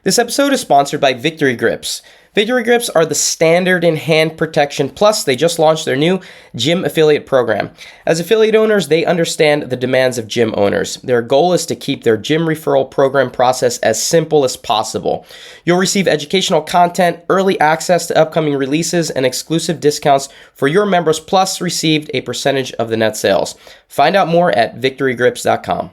This episode is sponsored by Victory Grips. Victory Grips are the standard in hand protection, plus they just launched their new gym affiliate program. As affiliate owners, they understand the demands of gym owners. Their goal is to keep their gym referral program process as simple as possible. You'll receive educational content, early access to upcoming releases, and exclusive discounts for your members, plus received a percentage of the net sales. Find out more at victorygrips.com.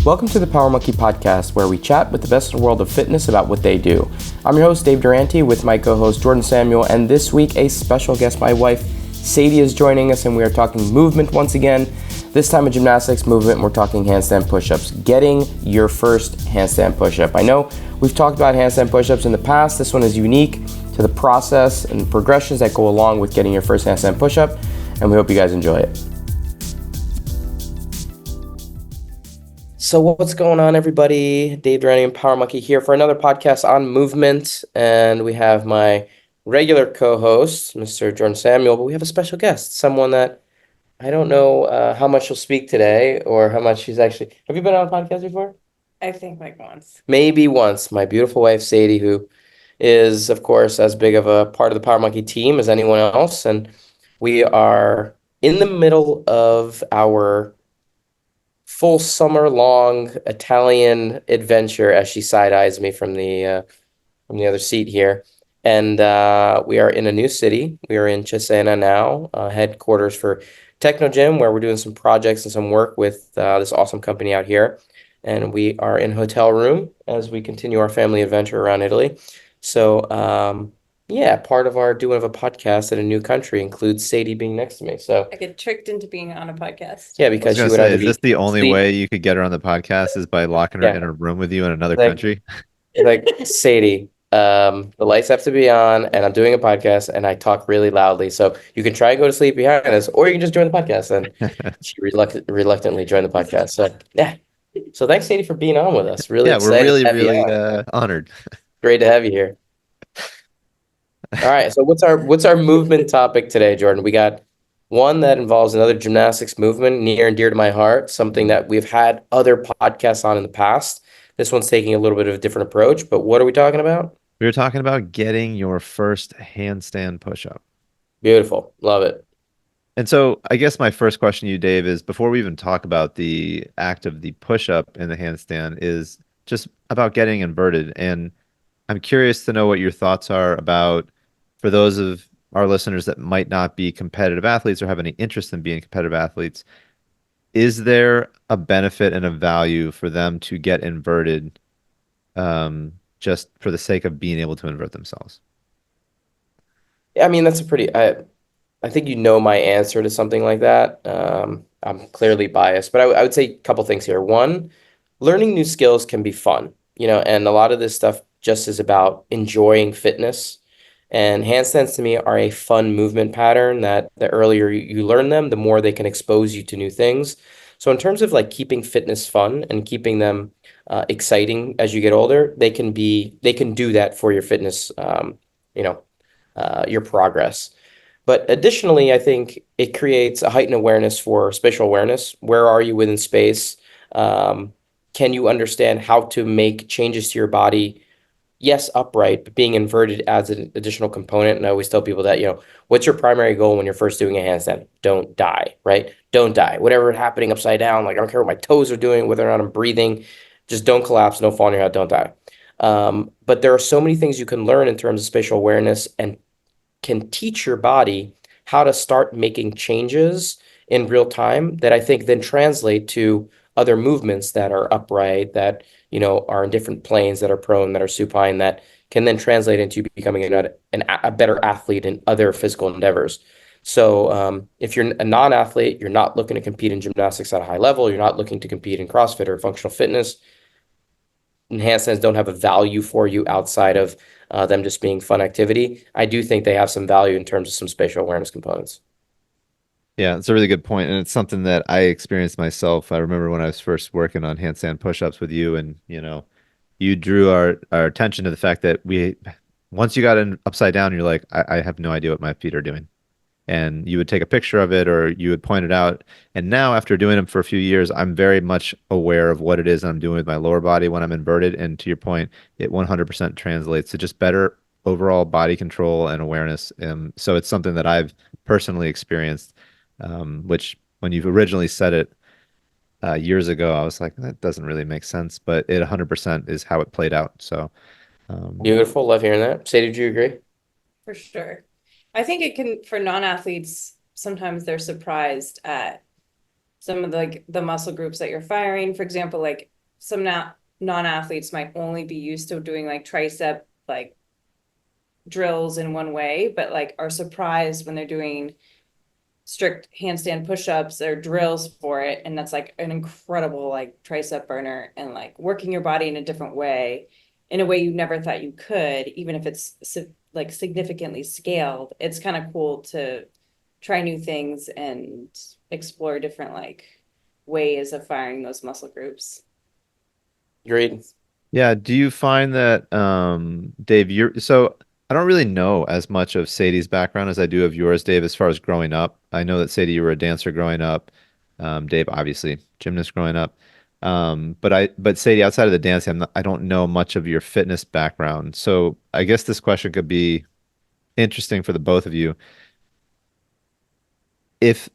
Welcome to the Power Monkey Podcast, where we chat with the best in the world of fitness about what they do. I'm your host, Dave Durante, with my co-host, Jordan Samuel, and this week, a special guest, my wife, Sadie, is joining us, and we are talking movement once again. This time a gymnastics movement, and we're talking handstand push-ups. Getting your first handstand push-up. I know we've talked about handstand push-ups in the past. This one is unique to the process and progressions that go along with getting your first handstand push-up, and we hope you guys enjoy it. So what's going on, everybody? Dave Durante and Power Monkey here for another podcast on movement. And we have my regular co-host, Mr. Jordan Samuel, but we have a special guest, someone that I don't know how much she'll speak today or how much she's actually... Have you been on a podcast before? I think like once. Maybe once. My beautiful wife, Sadie, who is, of course, as big of a part of the Power Monkey team as anyone else. And we are in the middle of our full summer-long Italian adventure, as she side-eyes me from the other seat here. And we are in a new city. We are in Cesena now, headquarters for Techno Gym, where we're doing some projects and some work with this awesome company out here. And we are in a hotel room as we continue our family adventure around Italy. So, yeah, part of our doing of a podcast in a new country includes Sadie being next to me. So I get tricked into being on a podcast. Yeah, because she would either is this the only way you could get her on the podcast is by locking her in a room with you in another country? Like, Sadie, the lights have to be on, and I'm doing a podcast, and I talk really loudly. So you can try and go to sleep behind us, or you can just join the podcast. And she reluctantly joined the podcast. So yeah. So thanks, Sadie, for being on with us. Really excited. We're really honored. Great to have you here. All right. So what's our movement topic today, Jordan? We got one that involves another gymnastics movement near and dear to my heart, something that we've had other podcasts on in the past. This one's taking a little bit of a different approach, but what are we talking about? We were talking about getting your first handstand push-up. Beautiful. Love it. And so I guess my first question to you, Dave, is before we even talk about the act of the push-up and the handstand is just about getting inverted. And I'm curious to know what your thoughts are about, for those of our listeners that might not be competitive athletes or have any interest in being competitive athletes, is there a benefit and a value for them to get inverted just for the sake of being able to invert themselves? Yeah, I mean, that's a pretty... I think you know my answer to something like that. I'm clearly biased, but I would say a couple things here. One, learning new skills can be fun, and a lot of this stuff just is about enjoying fitness. And handstands to me are a fun movement pattern that the earlier you learn them, the more they can expose you to new things. So in terms of like keeping fitness fun and keeping them exciting as you get older, they can do that for your fitness, your progress. But additionally, I think it creates a heightened awareness for spatial awareness. Where are you within space? Can you understand how to make changes to your body? Yes, upright, but being inverted adds an additional component. And I always tell people that, what's your primary goal when you're first doing a handstand? Don't die, right? Don't die. Whatever is happening upside down, like I don't care what my toes are doing, whether or not I'm breathing, just don't collapse, don't fall on your head, don't die. But there are so many things you can learn in terms of spatial awareness and can teach your body how to start making changes in real time that I think then translate to other movements that are upright, that are in different planes, that are prone, that are supine, that can then translate into becoming a better athlete in other physical endeavors. So if you're a non-athlete, you're not looking to compete in gymnastics at a high level, you're not looking to compete in CrossFit or functional fitness, and handstands don't have a value for you outside of them just being fun activity, I do think they have some value in terms of some spatial awareness components. Yeah, it's a really good point, and it's something that I experienced myself. I remember when I was first working on handstand push-ups with you, and you drew our attention to the fact that once you got in upside down, you're like, I have no idea what my feet are doing. and you would take a picture of it or you would point it out. And now, after doing them for a few years, I'm very much aware of what it is I'm doing with my lower body when I'm inverted. And to your point, it 100% translates to just better overall body control and awareness. So it's something that I've personally experienced, which when you've originally said it years ago, I was like, that doesn't really make sense, but it 100% is how it played out. So, Beautiful. Love hearing that. Say, did you agree? For sure. I think it can, for non-athletes, sometimes they're surprised at some of the muscle groups that you're firing. For example, like some non-athletes might only be used to doing like tricep like drills in one way, but like are surprised when they're doing strict handstand push-ups or drills for it, and that's like an incredible like tricep burner and like working your body in a different way, in a way you never thought you could, even if it's like significantly scaled. It's kind of cool to try new things and explore different like ways of firing those muscle groups. Agreed. yeah, do you find that, Dave, so I don't really know as much of Sadie's background as I do of yours, Dave, as far as growing up. I know that Sadie, you were a dancer growing up. Dave, obviously, gymnast growing up. But Sadie, outside of the dancing, I don't know much of your fitness background. So I guess this question could be interesting for the both of you. If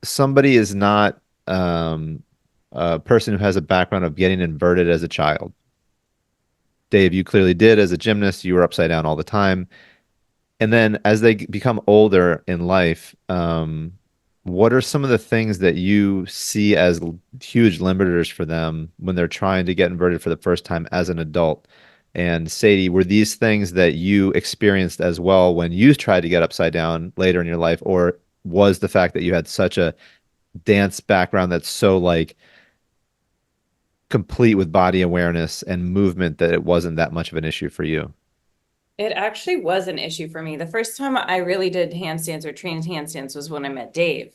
somebody is not a person who has a background of getting inverted as a child, Dave, you clearly did as a gymnast, you were upside down all the time. And then as they become older in life, what are some of the things that you see as huge limiters for them when they're trying to get inverted for the first time as an adult? And Sadie, were these things that you experienced as well when you tried to get upside down later in your life, or was the fact that you had such a dance background that's so like complete with body awareness and movement that it wasn't that much of an issue for you? It actually was an issue for me. The first time I really did handstands or trained handstands was when I met Dave.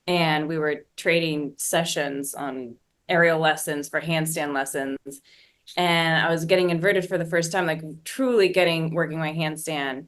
And we were trading sessions on aerial lessons for handstand lessons. And I was getting inverted for the first time, like truly working my handstand.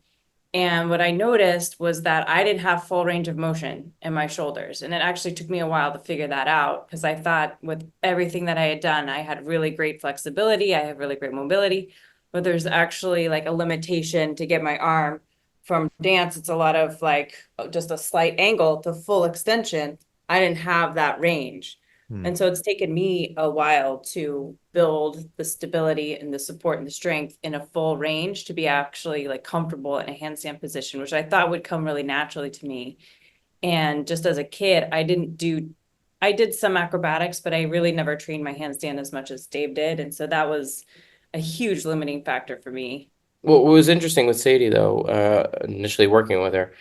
And what I noticed was that I didn't have full range of motion in my shoulders. And it actually took me a while to figure that out, because I thought with everything that I had done, I had really great flexibility, I have really great mobility, but there's actually like a limitation to get my arm from dance. It's a lot of like just a slight angle to full extension. I didn't have that range. Hmm. And so it's taken me a while to build the stability and the support and the strength in a full range to be actually like comfortable in a handstand position, which I thought would come really naturally to me. And just as a kid, I did some acrobatics, but I really never trained my handstand as much as Dave did. And so that was a huge limiting factor for me. What was interesting with Sadie, though, initially working with her,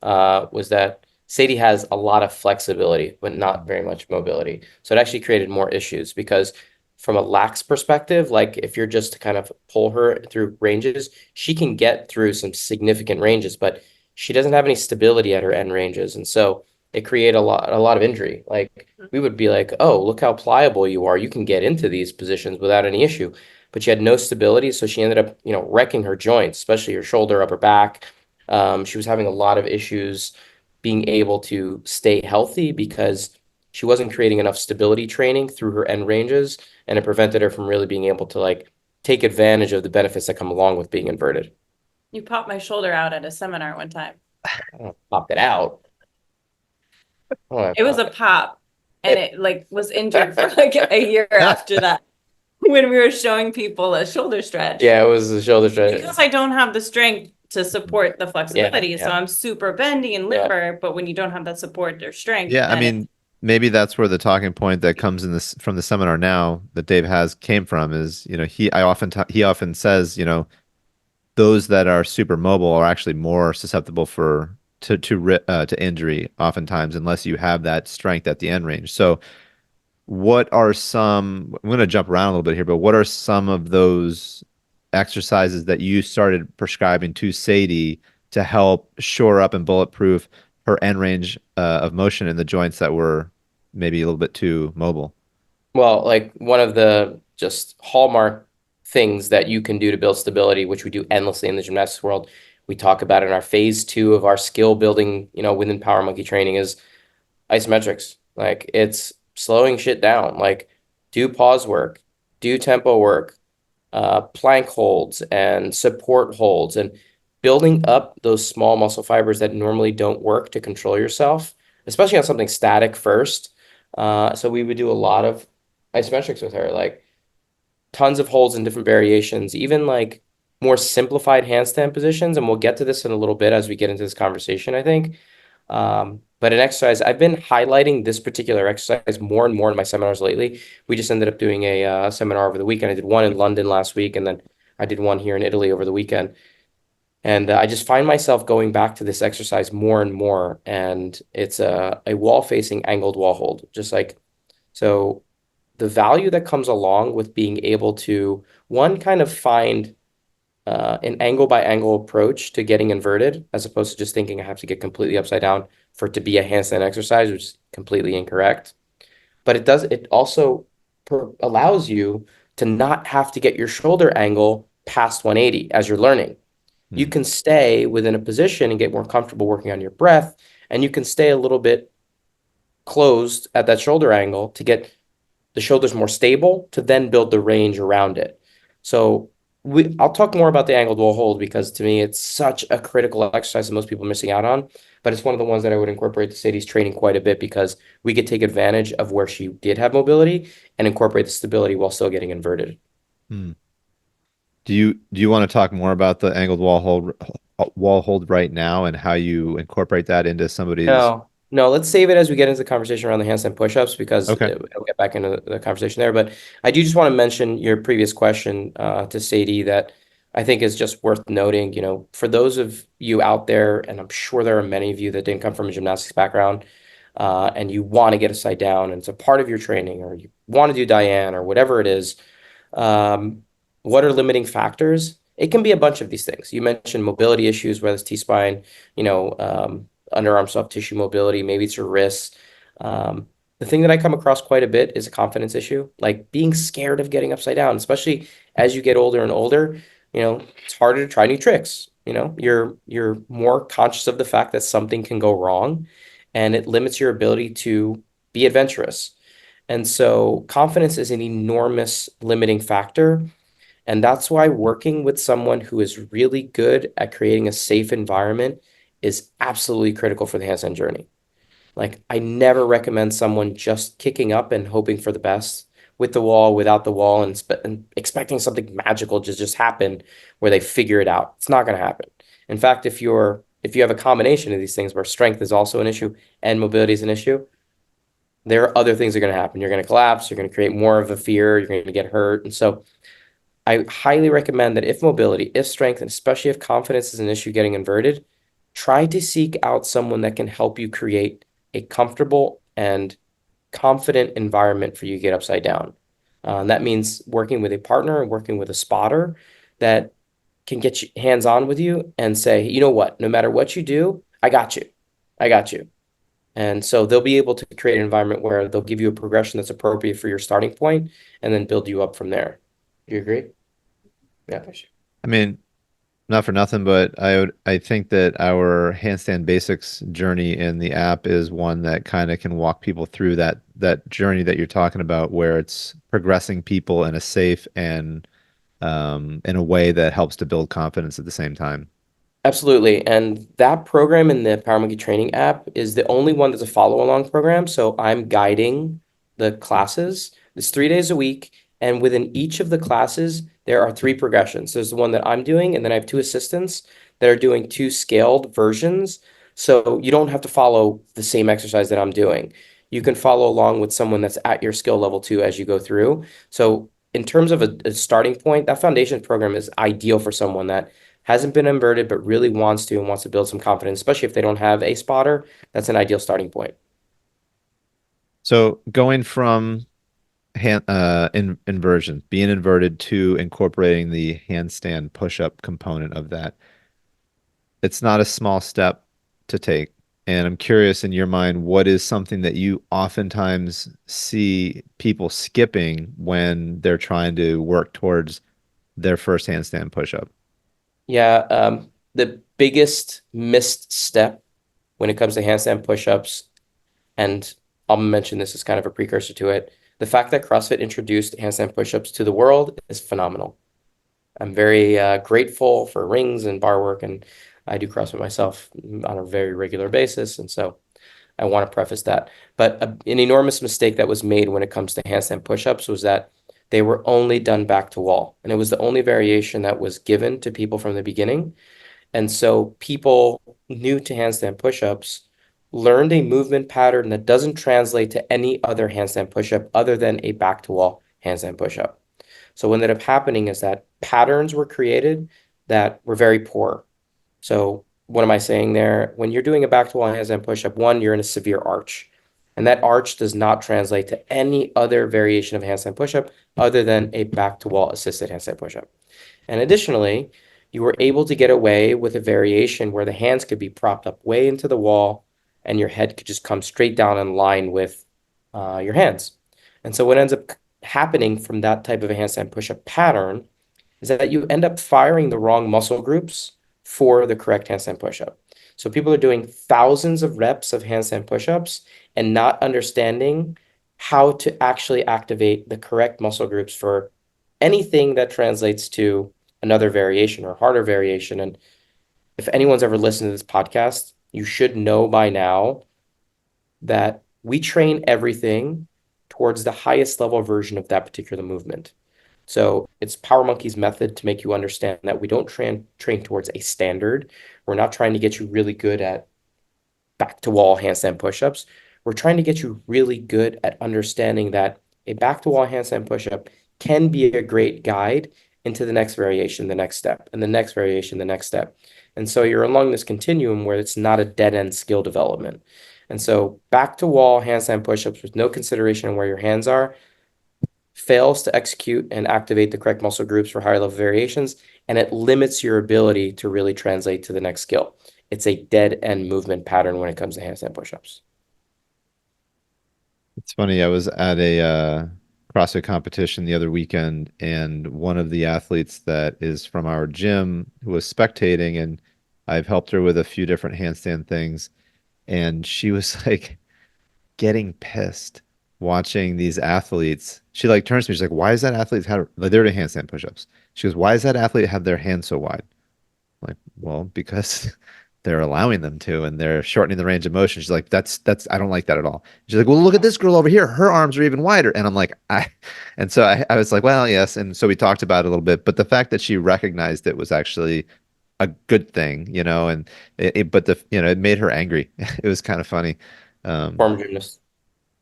was that Sadie has a lot of flexibility, but not very much mobility. So it actually created more issues because from a lax perspective, like if you're just to kind of pull her through ranges, she can get through some significant ranges, but she doesn't have any stability at her end ranges. And so it created a lot of injury. Like we would be like, oh, look how pliable you are. You can get into these positions without any issue. But she had no stability, so she ended up, wrecking her joints, especially her shoulder, upper back. She was having a lot of issues being able to stay healthy because she wasn't creating enough stability training through her end ranges, and it prevented her from really being able to like take advantage of the benefits that come along with being inverted. You popped my shoulder out at a seminar one time. Popped it out. It was a pop, and it like was injured for like a year after that when we were showing people a shoulder stretch. Yeah, it was the shoulder stretch. Because I don't have the strength to support the flexibility. Yeah, So I'm super bendy and limber, but when you don't have that support or strength, Yeah, I then mean, maybe that's where the talking point that comes in this from the seminar now that Dave has came from is, he often says, those that are super mobile are actually more susceptible to injury oftentimes unless you have that strength at the end range. So I'm going to jump around a little bit here, but what are some of those exercises that you started prescribing to Sadie to help shore up and bulletproof her end range of motion in the joints that were maybe a little bit too mobile? Well, like one of the just hallmark things that you can do to build stability, which we do endlessly in the gymnastics world, we talk about in our phase 2 of our skill building, within Power Monkey training is isometrics. Like it's slowing shit down. Like do pause work, do tempo work, plank holds and support holds, and building up those small muscle fibers that normally don't work to control yourself, especially on something static first. So we would do a lot of isometrics with her, like tons of holds in different variations, even like more simplified handstand positions. And we'll get to this in a little bit as we get into this conversation, I think. But an exercise, I've been highlighting this particular exercise more and more in my seminars lately. We just ended up doing a seminar over the weekend. I did one in London last week, and then I did one here in Italy over the weekend. And I just find myself going back to this exercise more and more. And it's a wall facing angled wall hold, just like so. The value that comes along with being able to, one, kind of find an angle by angle approach to getting inverted, as opposed to just thinking I have to get completely upside down for it to be a handstand exercise, which is completely incorrect. But it also allows you to not have to get your shoulder angle past 180 as you're learning. You Hmm. can stay within a position and get more comfortable working on your breath, and you can stay a little bit closed at that shoulder angle to get the shoulders more stable to then build the range around it. So I'll talk more about the angled wall hold because to me it's such a critical exercise that most people are missing out on. But it's one of the ones that I would incorporate to Sadie's training quite a bit because we could take advantage of where she did have mobility and incorporate the stability while still getting inverted. Hmm. Do you want to talk more about the angled wall hold right now and how you incorporate that into somebody's? No, no, let's save it as we get into the conversation around the handstand push-ups because Okay. we'll get back into the conversation there. But I do just want to mention your previous question to Sadie that I think is just worth noting. For those of you out there, and I'm sure there are many of you that didn't come from a gymnastics background, and you want to get a side down, and it's a part of your training, or you want to do Diane or whatever it is. Um, what are limiting factors? It can be a bunch of these things. You mentioned mobility issues, whether it's T-spine, underarm soft tissue mobility, maybe it's your wrists. The thing that I come across quite a bit is a confidence issue, like being scared of getting upside down, especially as you get older and older. It's harder to try new tricks. You're more conscious of the fact that something can go wrong, and it limits your ability to be adventurous. And so confidence is an enormous limiting factor. And that's why working with someone who is really good at creating a safe environment is absolutely critical for the handstand journey. Like, I never recommend someone just kicking up and hoping for the best with the wall, without the wall, and expecting something magical to just happen where they figure it out. It's not going to happen. In fact, if you have a combination of these things where strength is also an issue and mobility is an issue, there are other things that are going to happen. You're going to collapse. You're going to create more of a fear. You're going to get hurt. And so I highly recommend that if mobility, if strength, and especially if confidence is an issue getting inverted, try to seek out someone that can help you create a comfortable and confident environment for you to get upside down. And that means working with a partner and working with a spotter that can get you hands on with you and say, you know what, no matter what you do, I got you. I got you. And so they'll be able to create an environment where they'll give you a progression that's appropriate for your starting point and then build you up from there. Do you agree? Yeah, for sure. I mean, not for nothing, but I think that our handstand basics journey in the app is one that kind of can walk people through that journey that you're talking about, where it's progressing people in a safe and in a way that helps to build confidence at the same time. Absolutely. And that program in the Power Monkey Training app is the only one that's a follow-along program. So I'm guiding the classes. It's 3 days a week. And within each of the classes, there are three progressions. There's the one that I'm doing, and then I have two assistants that are doing two scaled versions. So you don't have to follow the same exercise that I'm doing. You can follow along with someone that's at your skill level too as you go through. So in terms of a starting point, that foundation program is ideal for someone that hasn't been inverted, but really wants to and wants to build some confidence, especially if they don't have a spotter. That's an ideal starting point. So going from inversion, being inverted to incorporating the handstand push-up component of that, it's not a small step to take. And I'm curious in your mind, what is something that you oftentimes see people skipping when they're trying to work towards their first handstand push-up? Yeah, the biggest missed step when it comes to handstand push-ups, and I'll mention this as kind of a precursor to it. The fact that CrossFit introduced handstand push-ups to the world is phenomenal. I'm very grateful for rings and bar work, and I do CrossFit myself on a very regular basis, and so I want to preface that. But an enormous mistake that was made when it comes to handstand push-ups was that they were only done back to wall, and it was the only variation that was given to people from the beginning. And so people new to handstand push-ups learned a movement pattern that doesn't translate to any other handstand push-up other than a back to wall handstand push-up. So what ended up happening is that patterns were created that were very poor. So what am I saying there? When you're doing a back to wall handstand push-up, one, you're in a severe arch. And that arch does not translate to any other variation of handstand push-up other than a back to wall assisted handstand push-up. And additionally, you were able to get away with a variation where the hands could be propped up way into the wall and your head could just come straight down in line with your hands. And so what ends up happening from that type of a handstand push-up pattern is that you end up firing the wrong muscle groups for the correct handstand push-up. So people are doing thousands of reps of handstand push-ups and not understanding how to actually activate the correct muscle groups for anything that translates to another variation or harder variation. And if anyone's ever listened to this podcast, you should know by now that we train everything towards the highest level version of that particular movement. So it's Power Monkey's method to make you understand that we don't train towards a standard. We're not trying to get you really good at back to wall handstand push-ups. We're trying to get you really good at understanding that a back to wall handstand push-up can be a great guide into the next variation, the next step, and the next variation, the next step. And so you're along this continuum where it's not a dead-end skill development. And so back to wall handstand push-ups with no consideration on where your hands are fails to execute and activate the correct muscle groups for higher level variations, and it limits your ability to really translate to the next skill. It's a dead-end movement pattern when it comes to handstand push-ups. It's funny. I was at a CrossFit competition the other weekend, and one of the athletes that is from our gym who was spectating, and I've helped her with a few different handstand things, and she was like getting pissed watching these athletes. She like turns to me, she's like, "Why is that athlete have like they're doing handstand push-ups?" She goes, "Why is that athlete have their hands so wide?" I'm like, well, because they're allowing them to and they're shortening the range of motion. She's like, that's I don't like that at all. She's like, well, look at this girl over here. Her arms are even wider. And I'm like, and so I was like, well, yes. And so we talked about it a little bit, but the fact that she recognized it was actually a good thing, you know, and but it made her angry. It was kind of funny. Form gymnast.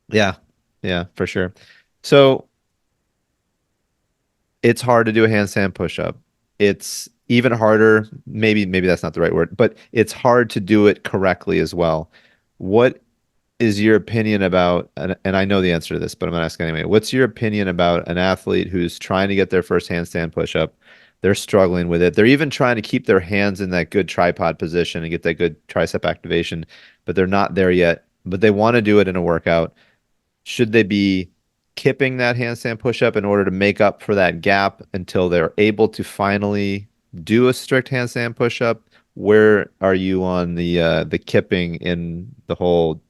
Yeah, yeah, for sure. So it's hard to do a handstand push-up. It's even harder, maybe that's not the right word, but it's hard to do it correctly as well. What is your opinion about, and I know the answer to this, but I'm gonna ask anyway. What's your opinion about an athlete who's trying to get their first handstand push-up? They're struggling with it. They're even trying to keep their hands in that good tripod position and get that good tricep activation, but they're not there yet. But they want to do it in a workout. Should they be kipping that handstand push-up in order to make up for that gap until they're able to finally do a strict handstand push-up? Where are you on the kipping in the whole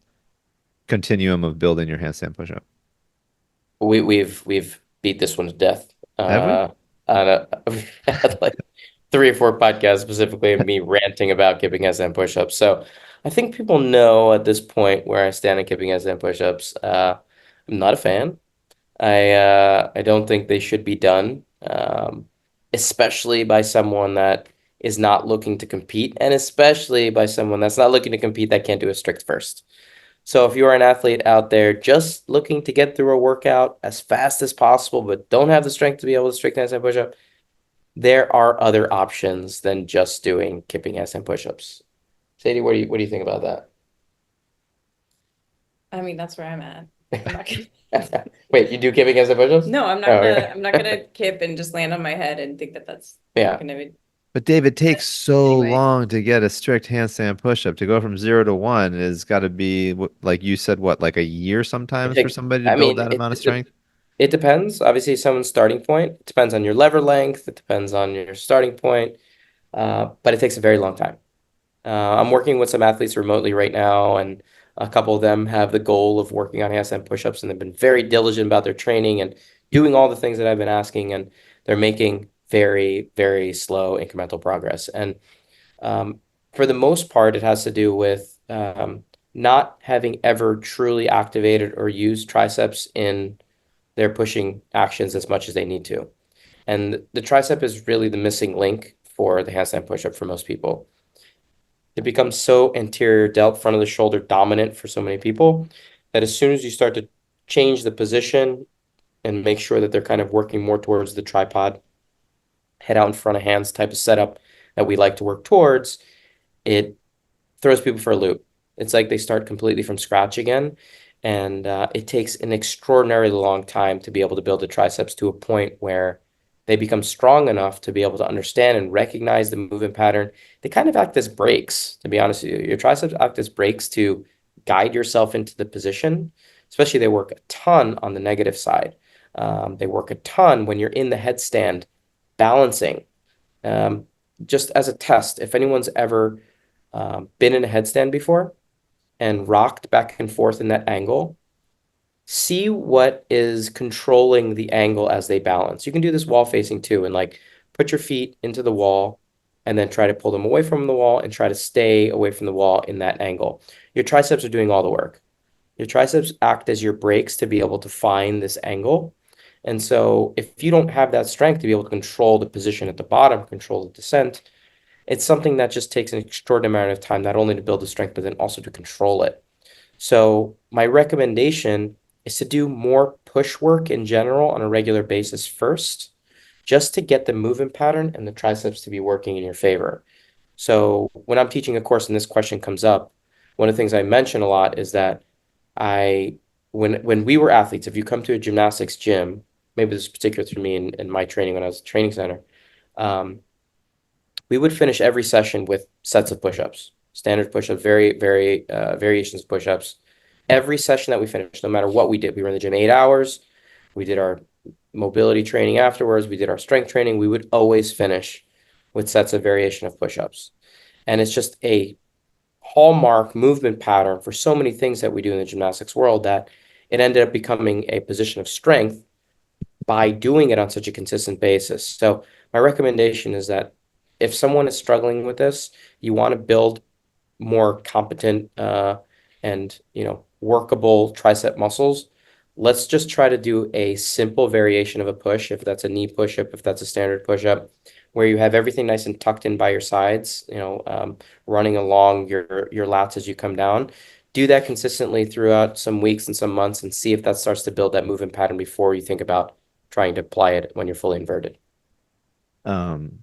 continuum of building your handstand push-up? We've beat this one to death. Have we? We've had like 3 or 4 podcasts specifically of me ranting about kipping handstand push-ups. So I think people know at this point where I stand on kipping handstand push-ups. I'm not a fan. I don't think they should be done, especially by someone that is not looking to compete, and especially by someone that's not looking to compete that can't do a strict first. So if you're an athlete out there just looking to get through a workout as fast as possible, but don't have the strength to be able to strict handstand push-up, there are other options than just doing kipping handstand push-ups. Sadie, what do you think about that? I mean, that's where I'm at. I'm not gonna, Wait, you do kipping handstand push-ups? no, I'm not Oh, gonna, okay. I'm not gonna kip and just land on my head and think that that's Yeah. gonna be But Dave, it takes so anyway. long to get a strict handstand push-up. To go from 0 to 1 is got to be, like you said, what, like a year It sometimes for take, somebody to I build mean, that amount of strength? it depends. Obviously, someone's starting point. It depends on your lever length. It depends on your starting point. But it takes a very long time. I'm working with some athletes remotely right now, and a couple of them have the goal of working on handstand push-ups, and they've been very diligent about their training and doing all the things that I've been asking, and they're making very, very slow incremental progress. And um, for the most part, it has to do with not having ever truly activated or used triceps in their pushing actions as much as they need to. And the tricep is really the missing link for the handstand push-up for most people. It becomes so anterior delt, front of the shoulder dominant for so many people that as soon as you start to change the position and make sure that they're kind of working more towards the tripod, head out in front of hands type of setup that we like to work towards, it throws people for a loop. It's like they start completely from scratch again. And it takes an extraordinarily long time to be able to build the triceps to a point where they become strong enough to be able to understand and recognize the movement pattern. They kind of act as brakes, to be honest with you. Your triceps act as brakes to guide yourself into the position. Especially, they work a ton on the negative side. They work a ton when you're in the headstand balancing. Um, just as a test, if anyone's ever been in a headstand before and rocked back and forth in that angle, see what is controlling the angle as they balance. You can do this wall facing too, and like put your feet into the wall and then try to pull them away from the wall and try to stay away from the wall in that angle. Your triceps are doing all the work. Your triceps act as your brakes to be able to find this angle. And so if you don't have that strength to be able to control the position at the bottom, control the descent, it's something that just takes an extraordinary amount of time, not only to build the strength, but then also to control it. So my recommendation is to do more push work in general on a regular basis first, just to get the movement pattern and the triceps to be working in your favor. So when I'm teaching a course and this question comes up, one of the things I mention a lot is that I when we were athletes, if you come to a gymnastics gym, maybe this is particular to me in my training when I was at training center, um, we would finish every session with sets of push-ups, standard push-ups, very variations of push-ups. Every session that we finished, no matter what we did, we were in the gym 8 hours. We did our mobility training afterwards. We did our strength training. We would always finish with sets of variation of push-ups. And it's just a hallmark movement pattern for so many things that we do in the gymnastics world that it ended up becoming a position of strength by doing it on such a consistent basis. So my recommendation is that if someone is struggling with this, you want to build more competent and workable tricep muscles. Let's just try to do a simple variation of a push, if that's a knee push-up, if that's a standard push-up, where you have everything nice and tucked in by your sides, running along your lats as you come down. Do that consistently throughout some weeks and some months and see if that starts to build that movement pattern before you think about trying to apply it when you're fully inverted. Um,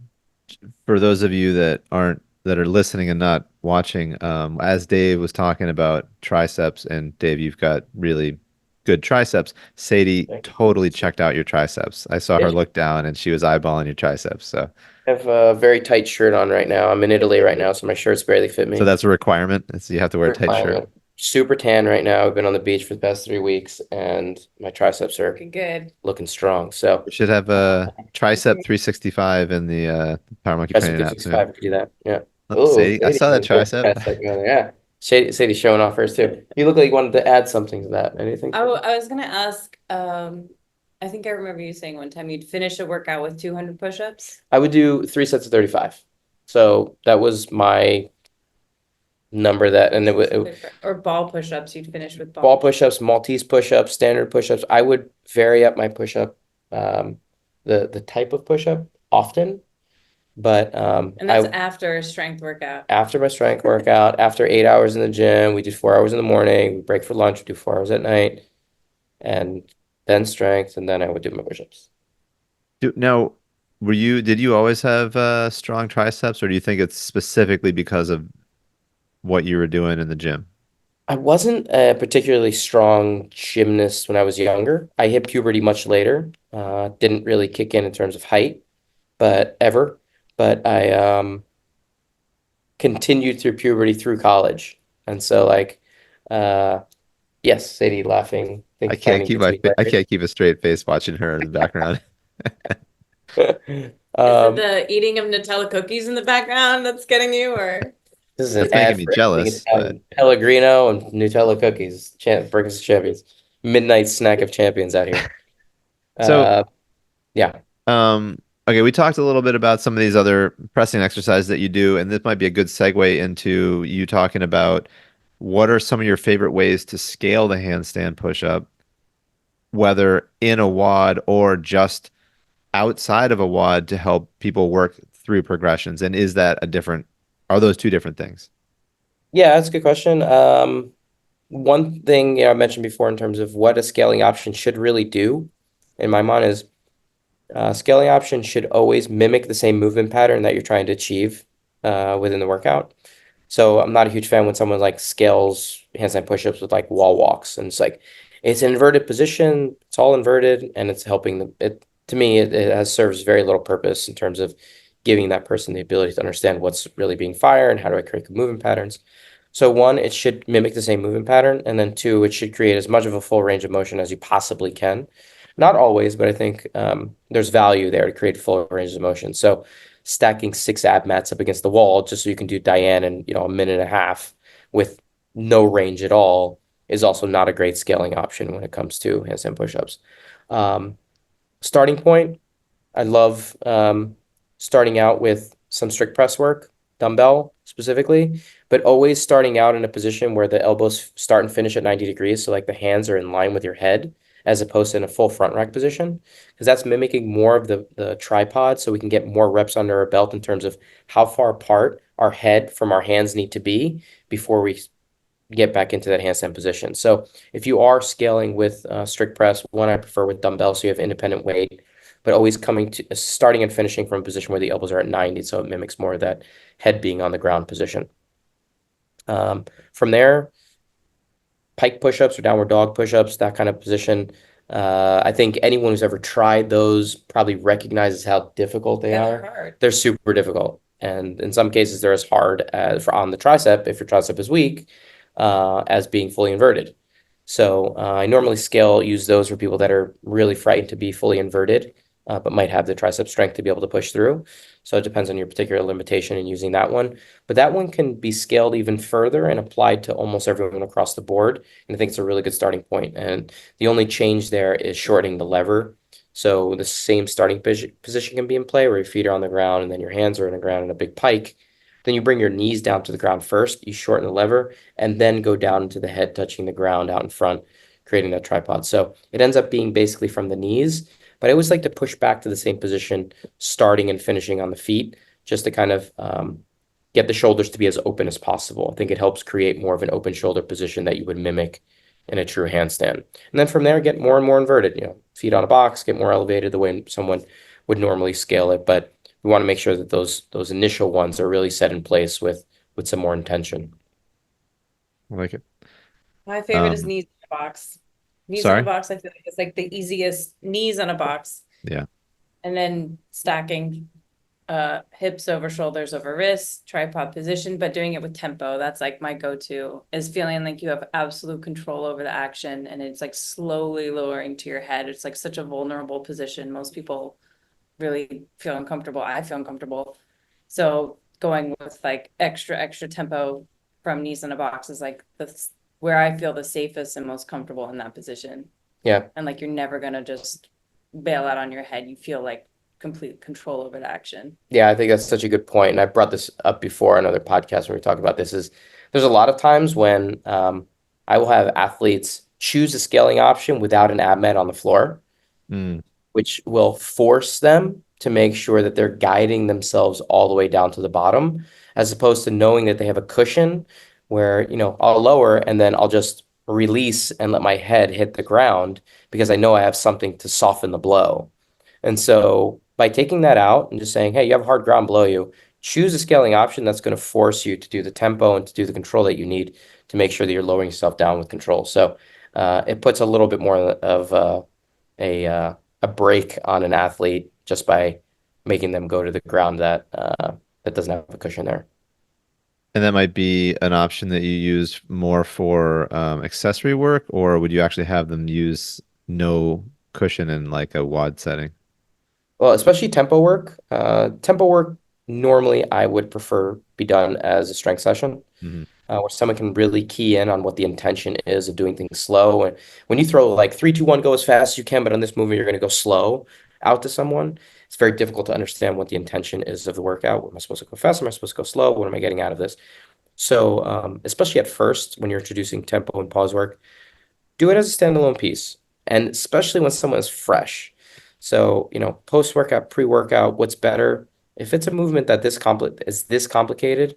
for those of you that are listening and not watching, as Dave was talking about triceps, and Dave, you've got really good triceps. Sadie Thank you. totally checked out your triceps. I saw her Yes, look down and she was eyeballing your triceps. I have a very tight shirt on right now. I'm in Italy right now, so my shirts barely fit So me. that's a requirement. You have to wear a tight shirt. Requirement. Super tan right now. I've been on the beach for the past 3 weeks, and my triceps are Looking good. looking strong. So, We should have a tricep 365 in the Power Monkey tricep training app soon. 365 could do that. Yeah. Oh, Oh, Sadie, I saw that tricep. Yeah. Sadie's showing off hers too. You look like you wanted to add something to that. Anything? I was gonna ask, I think I remember you saying one time you'd finish a workout with 200 push-ups. I would do 3 sets of 35. So that was my number and Or ball push-ups, you'd finish with ball push-ups, Maltese push-ups, standard push-ups. I would vary up my push-up, the type of push-up often, but And that's after a strength workout. after my strength workout, after 8 hours in the gym, we do 4 hours in the morning, we break for lunch, we do 4 hours at night, and then strength, and then I would do my push-ups. Now, did you always have strong triceps, or do you think it's specifically because of what you were doing in the gym? I wasn't a particularly strong gymnast when I was younger. I hit puberty much later. Didn't really kick in terms of height, but ever. But I continued through puberty through college. And so yes, Sadie laughing, I think can't finding keep gets me I fired. can't keep a straight face watching her in the background. Is it the eating of Nutella cookies in the background that's getting you, or? This is an That's making ad me for everything jealous, but Italian. Pellegrino and Nutella cookies. Breakfast of champions. Midnight snack of champions out here. so Uh, yeah. um okay, we talked a little bit about some of these other pressing exercises that you do, and this might be a good segue into you talking about what are some of your favorite ways to scale the handstand push-up, whether in a WOD or just outside of a WOD to help people work through progressions. And is that a different, are those two different things? Yeah, that's a good question. One thing I mentioned before in terms of what a scaling option should really do, in my mind, is scaling option should always mimic the same movement pattern that you're trying to achieve within the workout. So I'm not a huge fan when someone like scales handstand push-ups with like wall walks, and it's like it's an inverted position, it's all inverted, and it's helping them. It to me, it has serves very little purpose in terms of giving that person the ability to understand what's really being fired and how do I create good movement patterns. So one, it should mimic the same movement pattern, and then two, it should create as much of a full range of motion as you possibly can. Not always, but I think there's value there to create full range of motion. So stacking six ab mats up against the wall just so you can do Diane in, a minute and a half with no range at all is also not a great scaling option when it comes to handstand push-ups. Um, Starting point, I love starting out with some strict press work, dumbbell specifically, but always starting out in a position where the elbows start and finish at 90 degrees. So like the hands are in line with your head as opposed to in a full front rack position, because that's mimicking more of the tripod. So we can get more reps under our belt in terms of how far apart our head from our hands need to be before we get back into that handstand position. So if you are scaling with strict press, one I prefer with dumbbells, so you have independent weight, but always coming to starting and finishing from a position where the elbows are at 90, so it mimics more of that head being on the ground position. From there, pike push-ups or downward dog push-ups, that kind of position. I think anyone who's ever tried those probably recognizes how difficult they Yeah, they're are. hard. They're super difficult. And in some cases, they're as hard as for on the tricep, if your tricep is weak, as being fully inverted. So I normally use those for people that are really frightened to be fully inverted, but might have the tricep strength to be able to push through. So it depends on your particular limitation in using that one. But that one can be scaled even further and applied to almost everyone across the board. And I think it's a really good starting point. And the only change there is shortening the lever. So the same starting position can be in play where your feet are on the ground and then your hands are in the ground in a big pike. Then you bring your knees down to the ground first, you shorten the lever, and then go down into the head, touching the ground out in front, creating that tripod. So it ends up being basically from the knees, but I always like to push back to the same position, starting and finishing on the feet, just to kind of get the shoulders to be as open as possible. I think it helps create more of an open shoulder position that you would mimic in a true handstand. And then from there, get more and more inverted, feet on a box, get more elevated the way someone would normally scale it. But we want to make sure that those initial ones are really set in place with some more intention. I like it. My favorite is Um, knees in a box. Knees in a sorry? box, I feel like it's like the easiest knees in a box. Yeah. And then stacking hips over shoulders over wrists, tripod position, but doing it with tempo. That's like my go-to is feeling like you have absolute control over the action and it's like slowly lowering to your head. It's like such a vulnerable position. Most people really feel uncomfortable. I feel uncomfortable. So going with like extra tempo from knees in a box is like where I feel the safest and most comfortable in that position. Yeah. And like you're never gonna just bail out on your head. You feel like complete control over the action. Yeah, I think that's such a good point. And I brought this up before on other podcasts when we talked about this is there's a lot of times when I will have athletes choose a scaling option without an ab mat on the floor, Mm. which will force them to make sure that they're guiding themselves all the way down to the bottom, as opposed to knowing that they have a cushion where, I'll lower and then I'll just release and let my head hit the ground because I know I have something to soften the blow. And so by taking that out and just saying, hey, you have hard ground below you, choose a scaling option that's going to force you to do the tempo and to do the control that you need to make sure that you're lowering yourself down with control. So it puts a little bit more of a break on an athlete just by making them go to the ground that doesn't have a cushion there. And that might be an option that you use more for accessory work, or would you actually have them use no cushion in like a WOD setting? Well, especially tempo work. Tempo work, normally I would prefer be done as a strength session, Mhm. where someone can really key in on what the intention is of doing things slow. And when you throw like 3, 2, 1, go as fast as you can, but on this movement, you're going to go slow out to someone, it's very difficult to understand what the intention is of the workout. Am I supposed to go fast? Am I supposed to go slow? What am I getting out of this? So, especially at first, when you're introducing tempo and pause work, do it as a standalone piece, and especially when someone is fresh. So, post-workout, pre-workout, what's better? If it's a movement that is this complicated,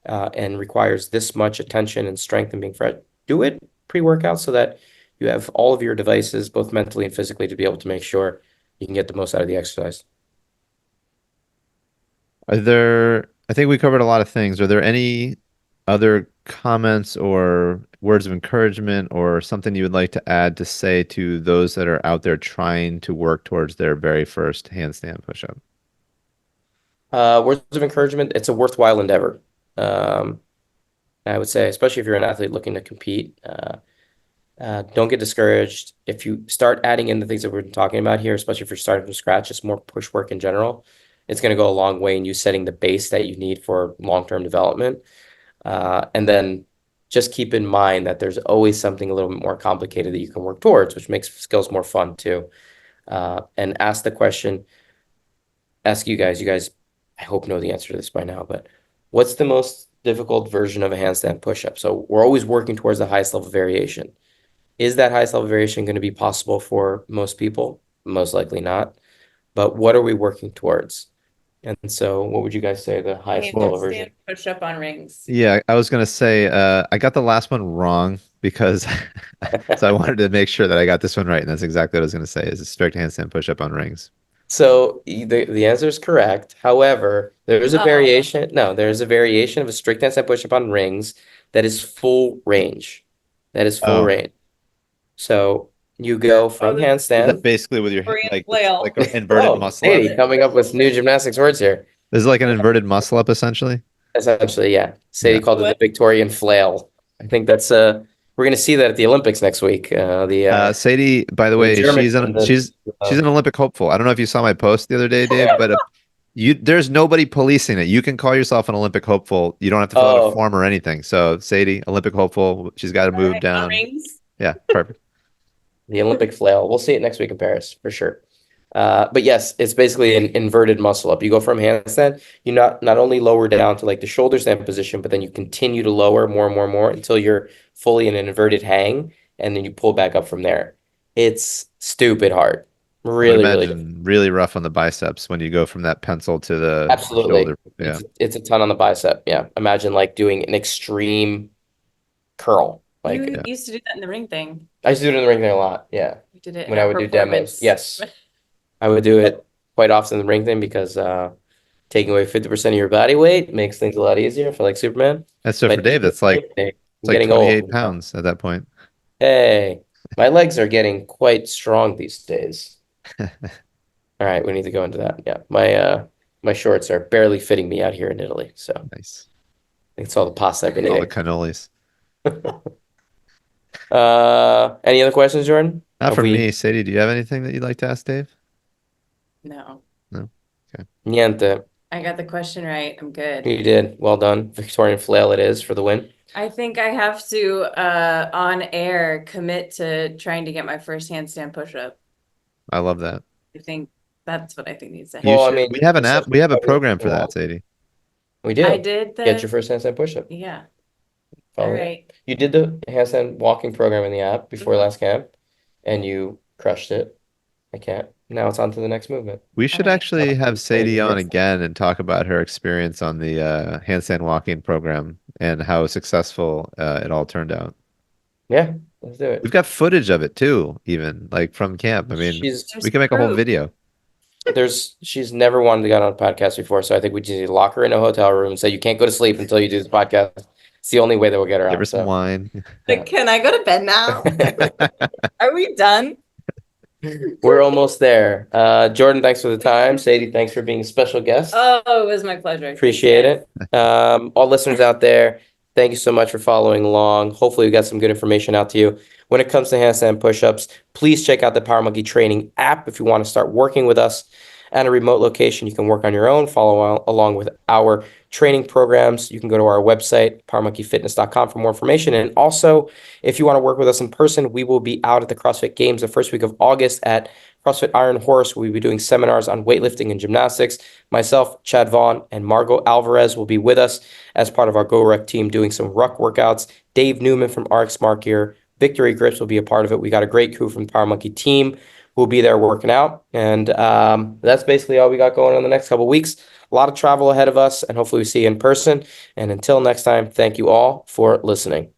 and requires this much attention and strength and being fresh, do it pre-workout so that you have all of your devices, both mentally and physically, to be able to make sure you can get the most out of the exercise. I think we covered a lot of things. Are there any other comments or words of encouragement or something you would like to add to say to those that are out there trying to work towards their very first handstand push-up? Words of encouragement, it's a worthwhile endeavor. Um, I would say, especially if you're an athlete looking to compete, don't get discouraged. If you start adding in the things that we're talking about here, especially if you're starting from scratch, just more push work in general, it's going to go a long way in you setting the base that you need for long-term development. And then just keep in mind that there's always something a little bit more complicated that you can work towards, which makes skills more fun too. And ask the question, ask you guys, I hope know the answer to this by now, but what's the most difficult version of a handstand push-up? So we're always working towards the highest level variation. Is that highest level variation going to be possible for most people? Most likely not. But what are we working towards? And so what would you guys say the highest level version? Handstand push-up on rings. Yeah, I was gonna say I got the last one wrong because so I wanted to make sure that I got this one right, and that's exactly what I was gonna say is a strict handstand push-up on rings. So the answer is correct. However, there is a Oh. variation. No, there is a variation of a strict handstand push-up on rings that is full range. That is full Oh, range. So you go from is that handstand. basically with your Freudian like it's flail. like an inverted Oh, muscle up? Sadie, coming up with new gymnastics words here. This is like an inverted muscle up essentially. Essentially, yeah. Yeah. Sadie called it the What? Victorian flail. I think that's we're gonna see that at the Olympics next week. Sadie, by the The way, German she's an Olympic hopeful. I don't know if you saw my post the other day, Dave, but there's nobody policing it. You can call yourself an Olympic hopeful. You don't have to fill out a oh form or anything. So Sadie, Olympic hopeful, she's got to All move right, on down. rings. Yeah, perfect. the Olympic flail. We'll see it next week in Paris for sure. But yes, it's basically an inverted muscle up. You go from handstand, you not only lower down to like the shoulder stand position, but then you continue to lower more and more and more until you're fully in an inverted hang, and then you pull back up from there. It's stupid hard. I would Really, really difficult. imagine really rough on the biceps when you go from that pencil to the Absolutely. shoulder. Yeah. It's a ton on the bicep. Yeah. Imagine like doing an extreme curl. Like You Yeah. used to do that in the ring thing. I used to do it in the ring there a lot. Yeah. We did it in When I our would do demos. performance. Yes. I would do it quite often in the ring thing because taking away 50% of your body weight makes things a lot easier for like Superman. And so for But Dave, that's like I'm it's like getting 28 old. pounds at that point. Hey, my legs are getting quite strong these days. All right, we need to go into that. Yeah, my shorts are barely fitting me out here in Italy, so I Nice. think it's all the pasta I've been All the eating. cannolis. Any other questions, Jordan? Not Have for we me. Sadie, do you have anything that you'd like to ask Dave? No, No? Okay. niente? I got the question right. I'm good. You did. Well done. Victorian flail it is for the win. I think I have to, on air, commit to trying to get my first handstand push-up. I love that. I think that's what I think needs to You happen. Well, I should mean, we have an app, we have a probably program for that, Sadie. We do. I did Get your the, first handstand push-up. yeah, Follow all me. right. You did the handstand walking program in the app before Mhm. last camp, and you crushed it. I can't. Now it's on to the next movement. We should right. actually have Sadie on Yes. again and talk about her experience on the handstand walking program and how successful it all turned out. Yeah, let's do it. We've got footage of it too, even like from camp. I mean, She's There's we can make a whole proof. video. she's never wanted to get on a podcast before, so I think we just need to lock her in a hotel room and say you can't go to sleep until you do this podcast. It's the only way that we'll get her Give on. her some So wine. Like, can I go to bed now? Are we done? we're almost there. Jordan, thanks for the time. Sadie, thanks for being a special guest. Oh, it was my pleasure. Thank Appreciate you, guys. it. All listeners out there, thank you so much for following along. Hopefully, we got some good information out to you. When it comes to handstand push-ups, please check out the Power Monkey Training app if you want to start working with us. and a remote location. You can work on your own, follow along with our training programs. You can go to our website, powermonkeyfitness.com, for more information. And also, if you want to work with us in person, we will be out at the CrossFit Games the first week of August at CrossFit Iron Horse. We'll be doing seminars on weightlifting and gymnastics. Myself, Chad Vaughn, and Margot Alvarez will be with us as part of our GoRuck team doing some ruck workouts. Dave Newman from RX Smart Gear, Victory Grips will be a part of it. We got a great crew from the Power Monkey team who will be there working out. And that's basically all we got going on the next couple of weeks. A lot of travel ahead of us, and hopefully we see you in person. And until next time, thank you all for listening.